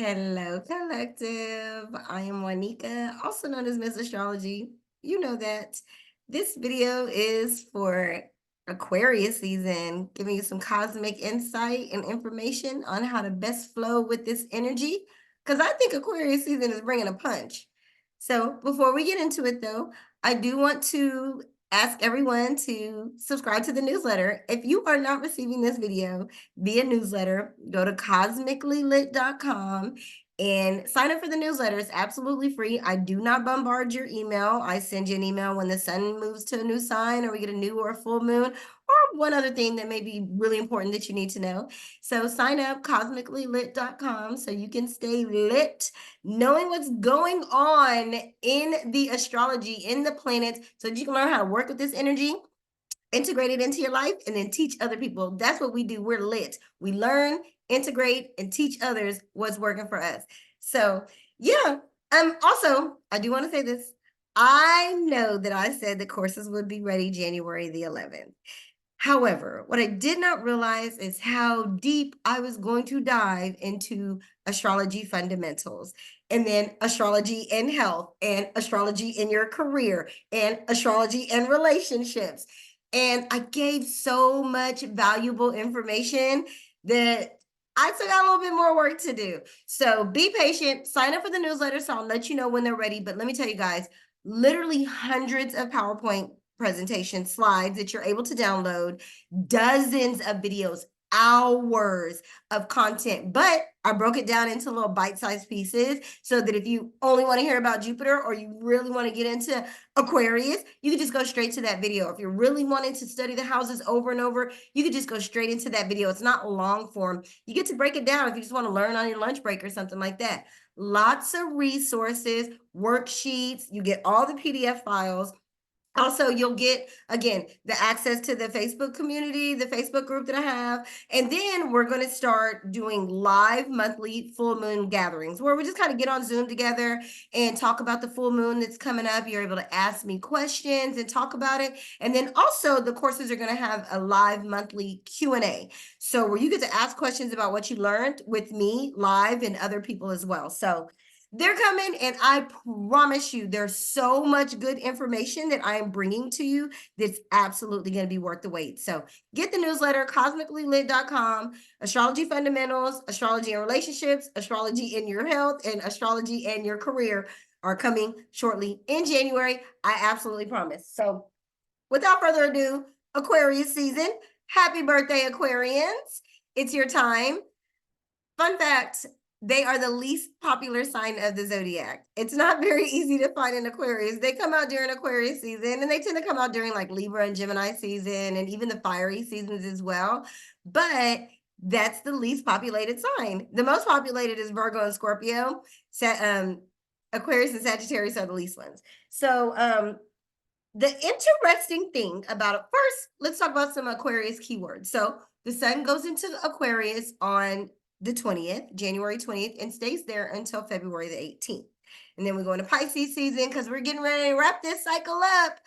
Hello, collective. I am Juanica, also known as Miss Astrology. You know that. This video is for Aquarius season, giving you some cosmic insight and information on how to best flow with this energy. Because I think Aquarius season is bringing a punch. So before we get into it, though, I do want to ask everyone to subscribe to the newsletter. If you are not receiving this video via newsletter, go to cosmicallylit.com and sign up for the newsletter. It's absolutely free. I do not bombard your email. I send you an email when the sun moves to a new sign or we get a new or a full moon or one other thing that may be really important that you need to know. So sign up cosmicallylit.com so you can stay lit, knowing what's going on in the astrology, in the planets, so that you can learn how to work with this energy, integrate it into your life, and then teach other people. That's what we do. We're lit. We learn, integrate, and teach others what's working for us. So yeah. Also, I do want to say this. I know that I said the courses would be ready January the 11th. However, what I did not realize is how deep I was going to dive into astrology fundamentals, and then astrology in health, and astrology in your career, and astrology in relationships. And I gave so much valuable information that I still got a little bit more work to do. So be patient, sign up for the newsletter so I'll let you know when they're ready. But let me tell you guys, literally hundreds of PowerPoint presentation slides that you're able to download, dozens of videos, hours of content. But I broke it down into little bite-sized pieces so that if you only want to hear about Jupiter or you really want to get into Aquarius, you can just go straight to that video. If you're really wanting to study the houses over and over, you can just go straight into that video. It's not long form. You get to break it down if you just want to learn on your lunch break or something like that. Lots of resources, worksheets, you get all the PDF files. Also, you'll get, again, the access to the Facebook community, the Facebook group that I have. And then we're going to start doing live monthly full moon gatherings where we just kind of get on Zoom together and talk about the full moon that's coming up. You're able to ask me questions and talk about it. And then also the courses are going to have a live monthly Q&A. So where you get to ask questions about what you learned with me live and other people as well. So they're coming, and I promise you there's so much good information that I am bringing to you that's absolutely going to be worth the wait. So get the newsletter, cosmicallylit.com, astrology fundamentals, astrology in relationships, astrology in your health, and astrology and your career are coming shortly in January. I absolutely promise. So without further ado, Aquarius season. Happy birthday, Aquarians. It's your time. Fun fact, they are the least popular sign of the zodiac. It's not very easy to find an Aquarius. They come out during Aquarius season, and they tend to come out during like Libra and Gemini season, and even the fiery seasons as well. But that's the least populated sign. The most populated is Virgo and Scorpio. Aquarius and Sagittarius are the least ones. So the interesting thing about it, first, let's talk about some Aquarius keywords. So the sun goes into Aquarius on the 20th, January 20th, and stays there until February the 18th. And then we go into Pisces season because we're getting ready to wrap this cycle up.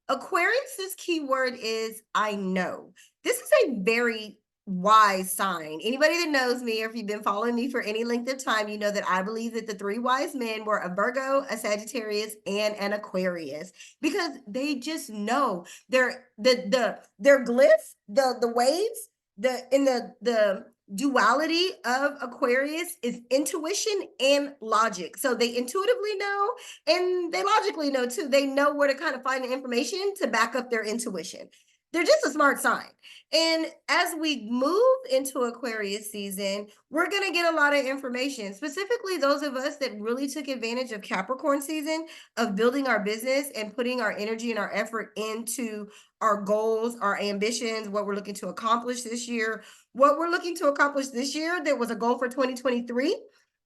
Aquarius's keyword is I know. This is a very wise sign. Anybody that knows me, or if you've been following me for any length of time, you know that I believe that the three wise men were a Virgo, a Sagittarius, and an Aquarius, because they just know their glyphs, the waves, the duality of Aquarius is intuition and logic. So they intuitively know and they logically know too. They know where to kind of find the information to back up their intuition. They're just a smart sign. And as we move into Aquarius season, we're going to get a lot of information, specifically those of us that really took advantage of Capricorn season, of building our business and putting our energy and our effort into our goals, our ambitions, what we're looking to accomplish this year. What we're looking to accomplish this year that was a goal for 2023.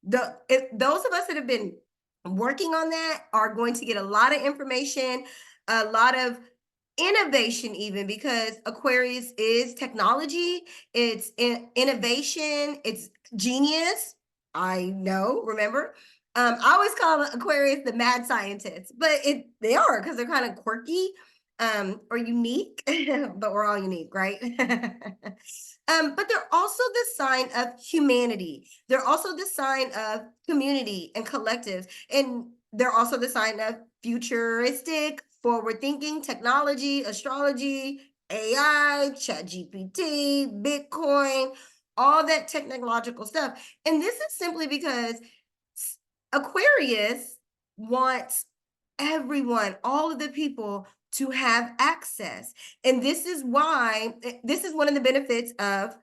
Those of us that have been working on that are going to get a lot of information, a lot of innovation, even because Aquarius is technology, it's innovation, it's genius. I know, remember? I always call Aquarius the mad scientist, but they are, because they're kind of quirky. or unique, but we're all unique, right? But they're also the sign of humanity. They're also the sign of community and collectives. And they're also the sign of futuristic, forward thinking, technology, astrology, AI, ChatGPT, Bitcoin, all that technological stuff. And this is simply because Aquarius wants everyone, all of the people to have access. And this is why, this is one of the benefits of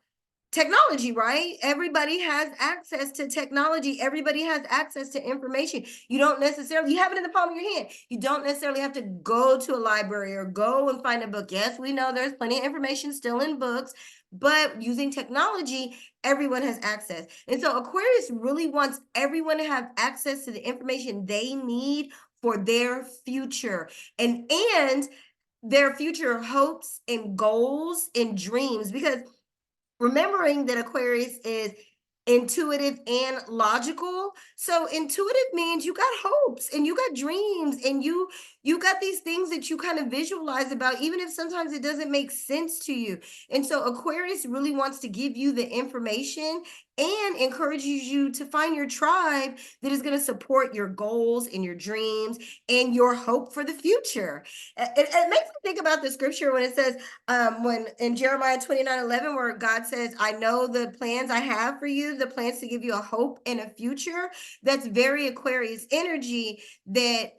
technology, right? Everybody has access to technology. Everybody has access to information. You don't necessarily, you have it in the palm of your hand. You don't necessarily have to go to a library or go and find a book. Yes, we know there's plenty of information still in books, but using technology, everyone has access. And so Aquarius really wants everyone to have access to the information they need for their future and their future hopes and goals and dreams, because remembering that Aquarius is intuitive and logical. So intuitive means you got hopes and you got dreams and you got these things that you kind of visualize about, even if sometimes it doesn't make sense to you. And so Aquarius really wants to give you the information and encourages you to find your tribe that is going to support your goals and your dreams and your hope for the future. It makes me think about the scripture when it says, when in Jeremiah 29:11, where God says, I know the plans I have for you, the plans to give you a hope and a future. That's very Aquarius energy, that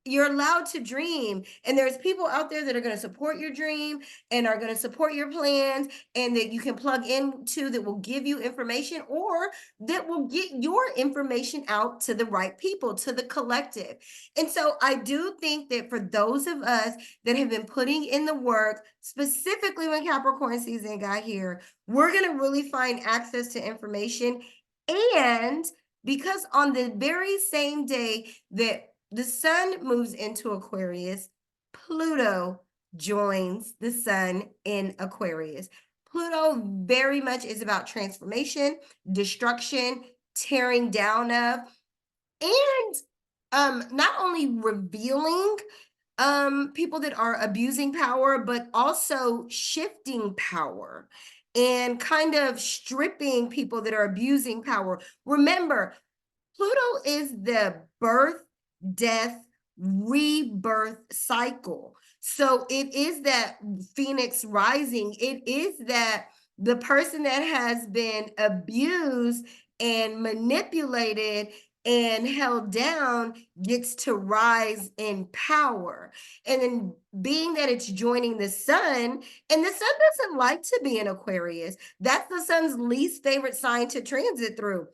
you're allowed to dream, and there's people out there that are going to support your dream and are going to support your plans, and that you can plug into, that will give you information or that will get your information out to the right people, to the collective. And so I do think that for those of us that have been putting in the work, specifically when Capricorn season got here, we're going to really find access to information. And because on the very same day that the sun moves into Aquarius, Pluto joins the sun in Aquarius. Pluto very much is about transformation, destruction, tearing down of, and not only revealing people that are abusing power, but also shifting power and kind of stripping people that are abusing power. Remember, Pluto is the birth, death, rebirth cycle. So it is that phoenix rising. It is that the person that has been abused and manipulated and held down gets to rise in power. And then being that it's joining the sun, and the sun doesn't like to be in Aquarius. That's the sun's least favorite sign to transit through.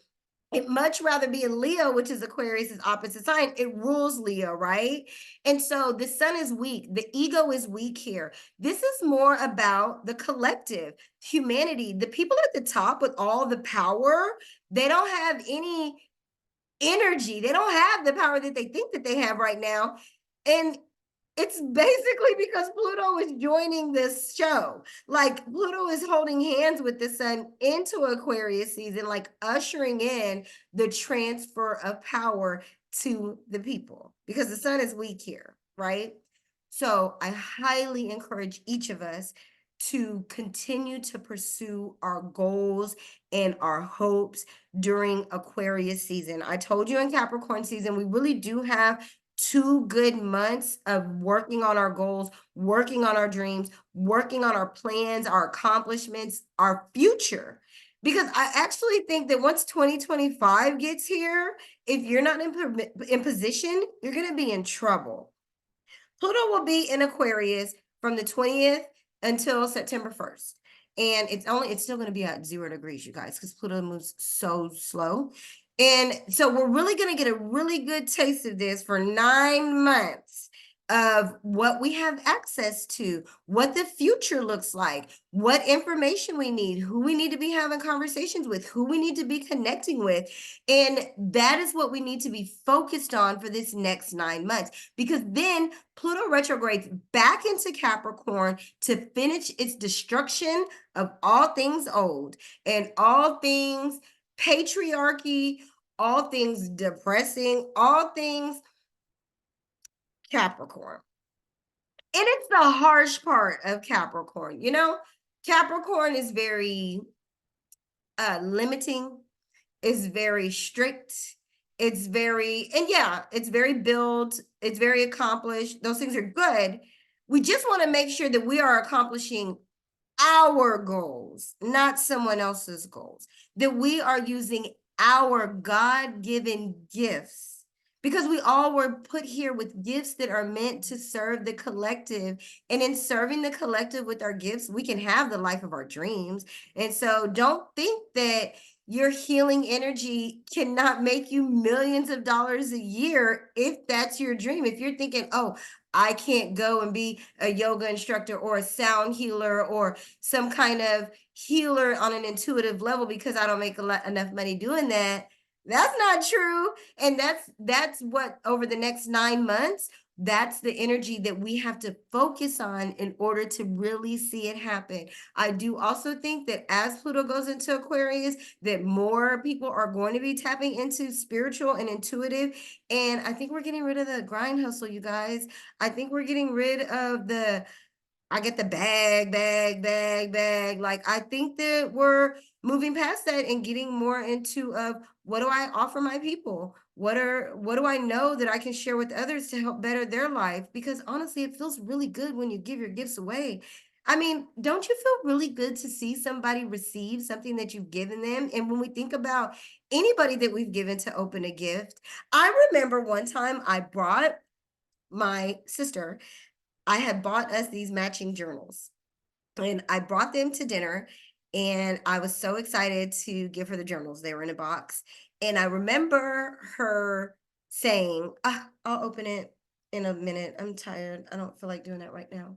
It much rather be in Leo, which is Aquarius's opposite sign. It rules Leo, right? And so the sun is weak. The ego is weak here. This is more about the collective, humanity. The people at the top with all the power, they don't have any energy. They don't have the power that they think that they have right now. And it's basically because Pluto is joining this show. Like Pluto is holding hands with the sun into Aquarius season, like ushering in the transfer of power to the people, because the sun is weak here, right? So I highly encourage each of us to continue to pursue our goals and our hopes during Aquarius season. I told you in Capricorn season, we really do have 2 good months of working on our goals, working on our dreams, working on our plans, our accomplishments, our future. Because I actually think that once 2025 gets here, if you're not in position, you're going to be in trouble. Pluto will be in Aquarius from the 20th until September 1st. And it's still going to be at 0 degrees, you guys, because Pluto moves so slow. And so we're really going to get a really good taste of this for 9 months of what we have access to, what the future looks like, what information we need, who we need to be having conversations with, who we need to be connecting with. And that is what we need to be focused on for this next 9 months, because then Pluto retrogrades back into Capricorn to finish its destruction of all things old and all things patriarchy, all things depressing, all things Capricorn. And it's the harsh part of Capricorn. Capricorn is very limiting, is very strict. It's very, and yeah, it's very built, it's very accomplished. Those things are good. We just want to make sure that we are accomplishing our goals, not someone else's goals, that we are using our God given gifts, because we all were put here with gifts that are meant to serve the collective. And in serving the collective with our gifts, we can have the life of our dreams. And so don't think that your healing energy cannot make you millions of dollars a year if that's your dream. If you're thinking, oh, I can't go and be a yoga instructor or a sound healer or some kind of healer on an intuitive level because I don't make enough money doing that. That's not true. And that's what over the next 9 months, that's the energy that we have to focus on in order to really see it happen. I do also think that as Pluto goes into Aquarius, that more people are going to be tapping into spiritual and intuitive. And I think we're getting rid of the grind hustle, you guys. I think we're getting rid of the I get the bag. Like, I think that we're moving past that and getting more into of what do I offer my people? What do I know that I can share with others to help better their life? Because honestly, it feels really good when you give your gifts away. I mean, don't you feel really good to see somebody receive something that you've given them? And when we think about anybody that we've given to open a gift, I remember one time I brought my sister, I had bought us these matching journals and I brought them to dinner and I was so excited to give her the journals. They were in a box. And I remember her saying, I'll open it in a minute. I'm tired. I don't feel like doing that right now.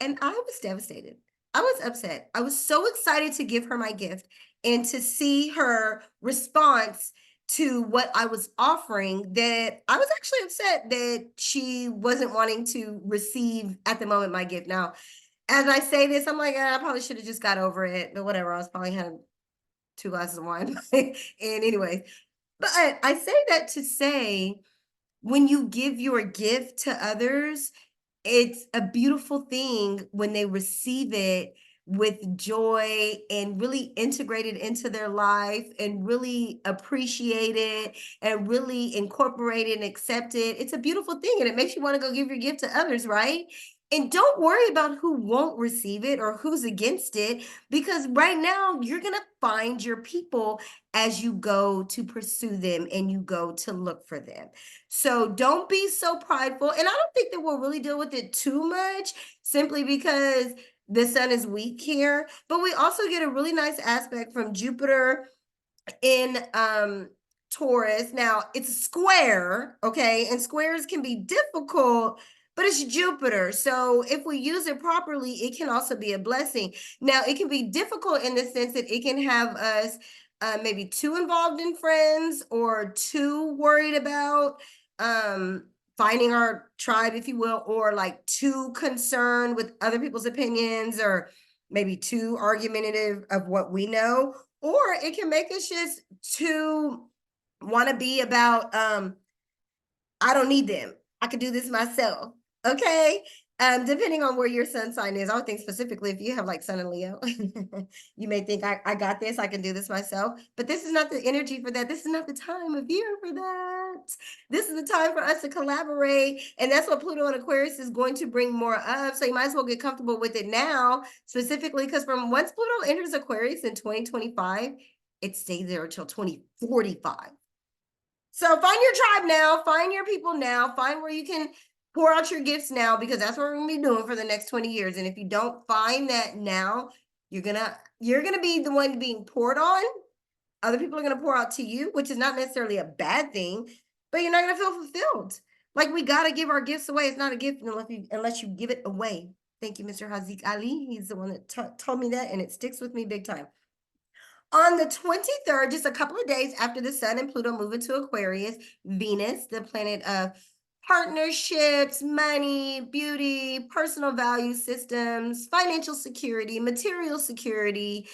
And I was devastated. I was upset. I was so excited to give her my gift and to see her response to what I was offering that I was actually upset that she wasn't wanting to receive at the moment my gift. Now, as I say this, I'm like, I probably should have just got over it, but whatever. I was probably had 2 glasses of wine. And anyways, but I say that to say when you give your gift to others, it's a beautiful thing when they receive it with joy and really integrate it into their life and really appreciate it and really incorporate it and accept it. It's a beautiful thing and it makes you want to go give your gift to others, right? And don't worry about who won't receive it or who's against it, because right now you're going to find your people as you go to pursue them and you go to look for them. So don't be so prideful. And I don't think that we'll really deal with it too much simply because the sun is weak here. But we also get a really nice aspect from Jupiter in Taurus. Now it's a square, okay? And squares can be difficult, but it's Jupiter. So if we use it properly, it can also be a blessing. Now it can be difficult in the sense that it can have us maybe too involved in friends or too worried about finding our tribe, if you will, or like too concerned with other people's opinions or maybe too argumentative of what we know, or it can make us just too want to be about I don't need them. I could do this myself. Okay. Depending on where your sun sign is, I would think specifically if you have like Sun and Leo, you may think I got this, I can do this myself. But this is not the energy for that. This is not the time of year for that. This is the time for us to collaborate. And that's what Pluto and Aquarius is going to bring more of. So you might as well get comfortable with it now, specifically because from once Pluto enters Aquarius in 2025, it stays there until 2045. So find your tribe now, find your people now, find where you can pour out your gifts now, because that's what we're gonna be doing for the next 20 years. And if you don't find that now, you're gonna be the one being poured on. Other people are gonna pour out to you, which is not necessarily a bad thing, but you're not gonna feel fulfilled. Like, we gotta give our gifts away. It's not a gift unless you give it away. Thank you, Mr. Hazik Ali. He's the one that told me that, and it sticks with me big time. On the 23rd, just a couple of days after the sun and Pluto move into Aquarius, Venus, the planet of partnerships, money, beauty, personal value systems, financial security, material security,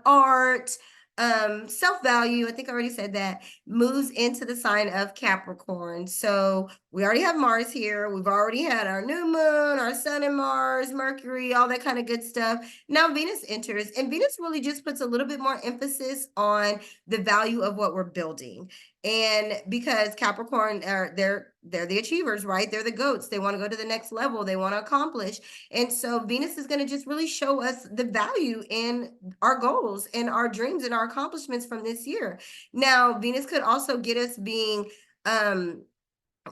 art, Self-value, I think I already said that, moves into the sign of Capricorn. So we already have Mars here. We've already had our new moon, our sun and Mars, Mercury, all that kind of good stuff. Now Venus enters, and Venus really just puts a little bit more emphasis on the value of what we're building. And because Capricorn are they're the achievers, right? They're the goats. They want to go to the next level. They want to accomplish. And so Venus is going to just really show us the value in our goals and our dreams and our accomplishments from this year. Now, Venus could also get us being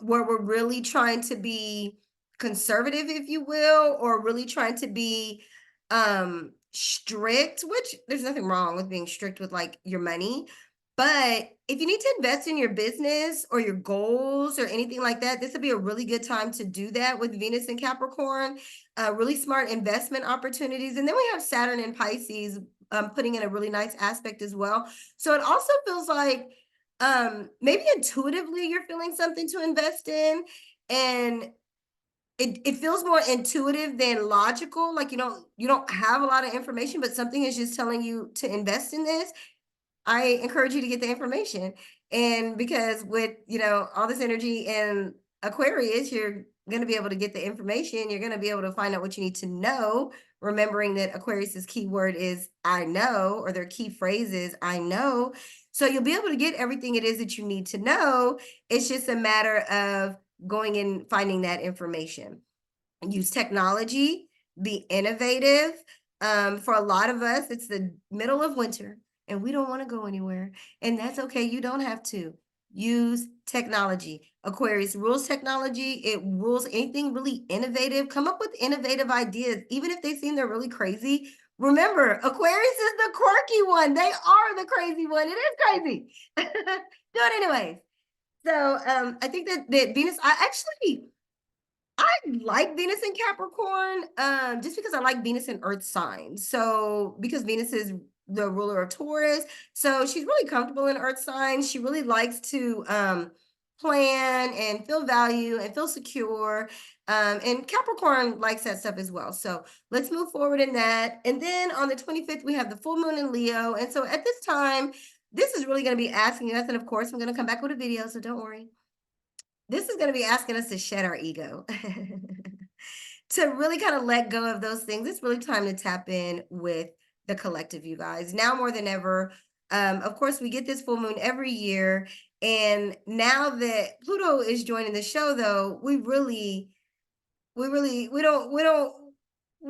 where we're really trying to be conservative, if you will, or really trying to be strict, which there's nothing wrong with being strict with like your money. But if you need to invest in your business or your goals or anything like that, this would be a really good time to do that with Venus and Capricorn. Really smart investment opportunities. And then we have Saturn and Pisces putting in a really nice aspect as well. So it also feels like maybe intuitively you're feeling something to invest in, and it feels more intuitive than logical. Like you don't have a lot of information, but something is just telling you to invest in this. I encourage you to get the information. And because with, all this energy in Aquarius, you're going to be able to get the information. You're going to be able to find out what you need to know, remembering that Aquarius's keyword is I know, or their key phrase is I know. So you'll be able to get everything it is that you need to know. It's just a matter of going and finding that information. Use technology, be innovative. For a lot of us, it's the middle of winter and we don't want to go anywhere. And that's okay. You don't have to. Use technology. Aquarius rules technology. It rules anything really innovative. Come up with innovative ideas, even if they seem they're really crazy. Remember, Aquarius is the quirky one. They are the crazy one. It is crazy. Do it anyways. So I think that Venus, I like Venus in Capricorn, just because I like Venus in Earth signs. So because Venus is the ruler of Taurus, so she's really comfortable in Earth signs. She really likes to plan and feel value and feel secure. And Capricorn likes that stuff as well. So let's move forward in that. And then on the 25th, we have the full moon in Leo. And so at this time, this is really going to be asking us, and of course, I'm going to come back with a video, so don't worry. This is going to be asking us to shed our ego. To really kind of let go of those things. It's really time to tap in with the collective, you guys. Now more than ever. Of course, we get this full moon every year. And now that Pluto is joining the show, though, we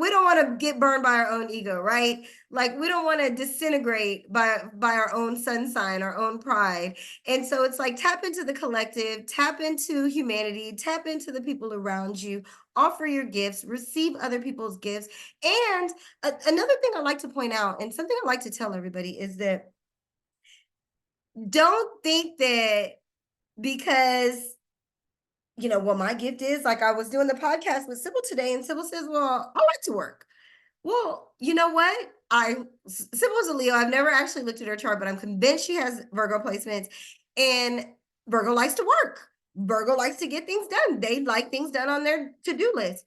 don't want to get burned by our own ego, right? Like we don't want to disintegrate by our own sun sign, our own pride. And so it's like tap into the collective, tap into humanity, tap into the people around you, offer your gifts, receive other people's gifts. And another thing I like to point out, and something I like to tell everybody, is that don't think that because what my gift is. Like I was doing the podcast with Sybil today, and Sybil says, well, I like to work. Well, you know what? Sybil's a Leo. I've never actually looked at her chart, but I'm convinced she has Virgo placements. And Virgo likes to work. Virgo likes to get things done. They like things done on their to-do list.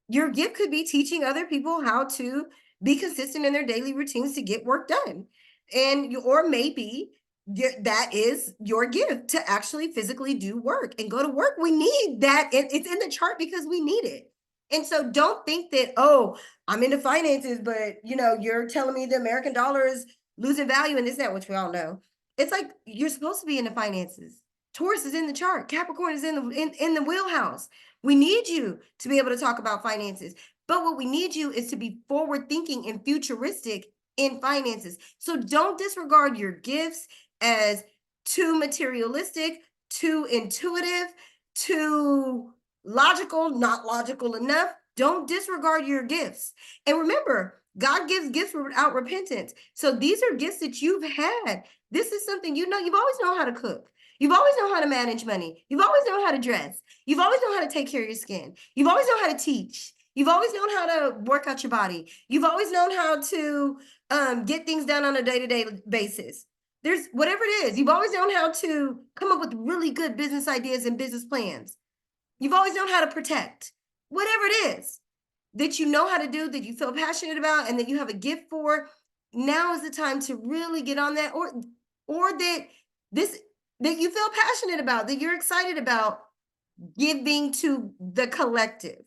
Your gift could be teaching other people how to be consistent in their daily routines to get work done. Or maybe that is your gift, to actually physically do work and go to work. We need that. It's in the chart because we need it. And so don't think that, oh, I'm into finances, but you're telling me the American dollar is losing value and this, that, which we all know. It's like you're supposed to be into finances. Taurus is in the chart. Capricorn is in the wheelhouse. We need you to be able to talk about finances. But what we need you is to be forward thinking and futuristic in finances. So don't disregard your gifts as too materialistic, too intuitive, too logical, not logical enough. Don't disregard your gifts. And remember, God gives gifts without repentance. So these are gifts that you've had. This is something you've always known how to cook. You've always known how to manage money. You've always known how to dress. You've always known how to take care of your skin. You've always known how to teach. You've always known how to work out your body. You've always known how to get things done on a day-to-day basis. There's whatever it is. You've always known how to come up with really good business ideas and business plans. You've always known how to protect. Whatever it is that you know how to do, that you feel passionate about, and that you have a gift for, now is the time to really get on that, or this that you feel passionate about, that you're excited about giving to the collective.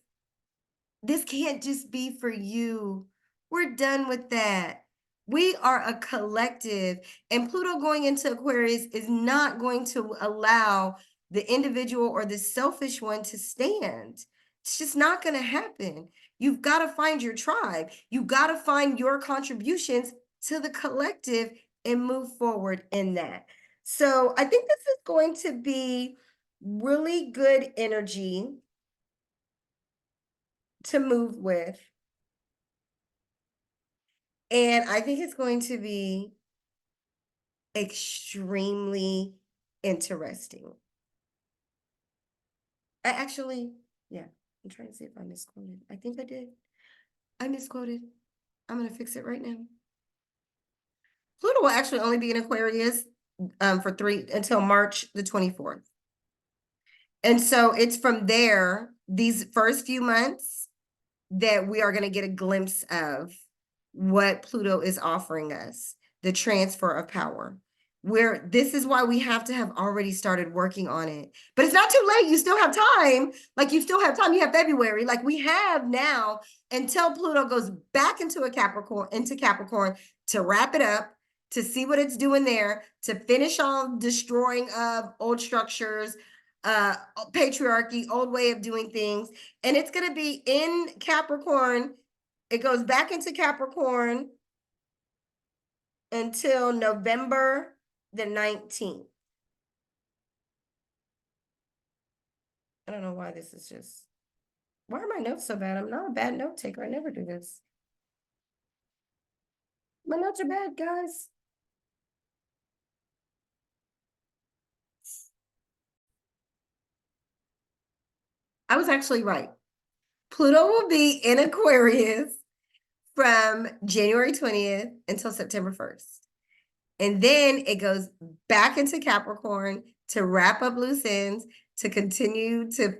This can't just be for you. We're done with that. We are a collective, and Pluto going into Aquarius is not going to allow the individual or the selfish one to stand. It's just not going to happen. You've got to find your tribe. You've got to find your contributions to the collective and move forward in that. So I think this is going to be really good energy to move with. And I think it's going to be extremely interesting. I actually, yeah, I'm trying to see if I misquoted. I think I did. I misquoted. I'm going to fix it right now. Pluto will actually only be in Aquarius for until March the 24th. And so it's from there, these first few months, that we are going to get a glimpse of what Pluto is offering us, the transfer of power. Where this is why we have to have already started working on it. But it's not too late. You still have time. Like, you still have time. You have February. Like, we have now until Pluto goes back into Capricorn to wrap it up, to see what it's doing there, to finish all destroying of old structures, patriarchy, old way of doing things. And it's going to be in Capricorn. It goes back into Capricorn until November the 19th. I don't know why this is just, why are my notes so bad? I'm not a bad note taker. I never do this. My notes are bad, guys. I was actually right. Pluto will be in Aquarius from January 20th until September 1st. And then it goes back into Capricorn to wrap up loose ends, to continue to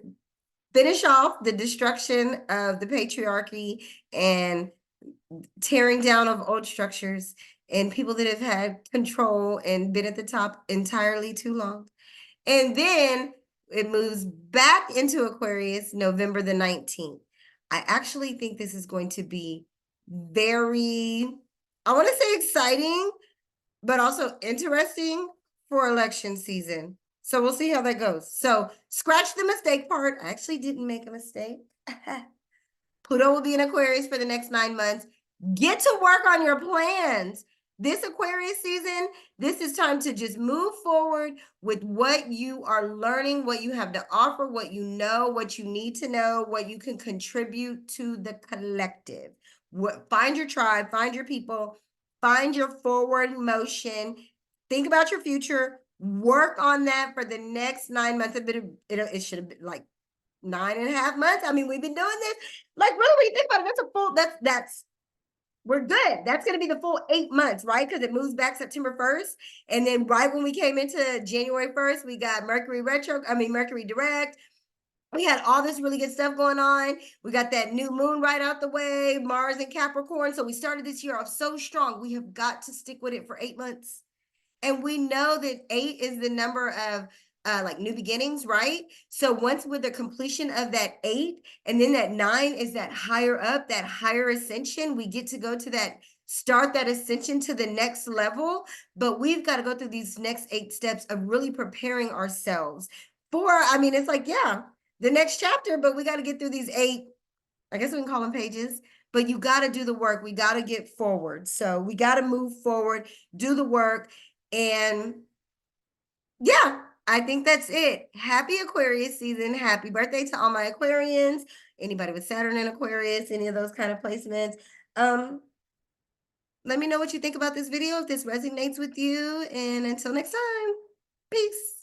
finish off the destruction of the patriarchy and tearing down of old structures and people that have had control and been at the top entirely too long. And then it moves back into Aquarius November the 19th. I actually think this is going to be very, I want to say exciting, but also interesting for election season. So we'll see how that goes. So scratch the mistake part. I actually didn't make a mistake. Pluto will be in Aquarius for the next 9 months. Get to work on your plans. This Aquarius season, this is time to just move forward with what you are learning, what you have to offer, what you know, what you need to know, what you can contribute to the collective. Find your tribe, find your people, find your forward motion. Think about your future. Work on that for the next 9 months. It should have been like 9.5 months. I mean, we've been doing this. Like, really, when you think about it, that's a full, we're good. That's going to be the full 8 months, right? Because it moves back September 1st. And then right when we came into January 1st, we got Mercury direct. We had all this really good stuff going on. We got that new moon right out the way, Mars and Capricorn. So we started this year off so strong. We have got to stick with it for 8 months. And we know that 8 is the number of like new beginnings, right? So once with the completion of that 8, and then that 9 is that higher up, that higher ascension, we get to go to that, start that ascension to the next level. But we've got to go through these next 8 steps of really preparing ourselves for, I mean, it's like, yeah, the next chapter, but we got to get through these 8, I guess we can call them pages, but you got to do the work. We got to get forward. So we got to move forward, do the work. And yeah, I think that's it. Happy Aquarius season. Happy birthday to all my Aquarians. Anybody with Saturn in Aquarius, any of those kind of placements. Let me know what you think about this video, if this resonates with you. And until next time, peace.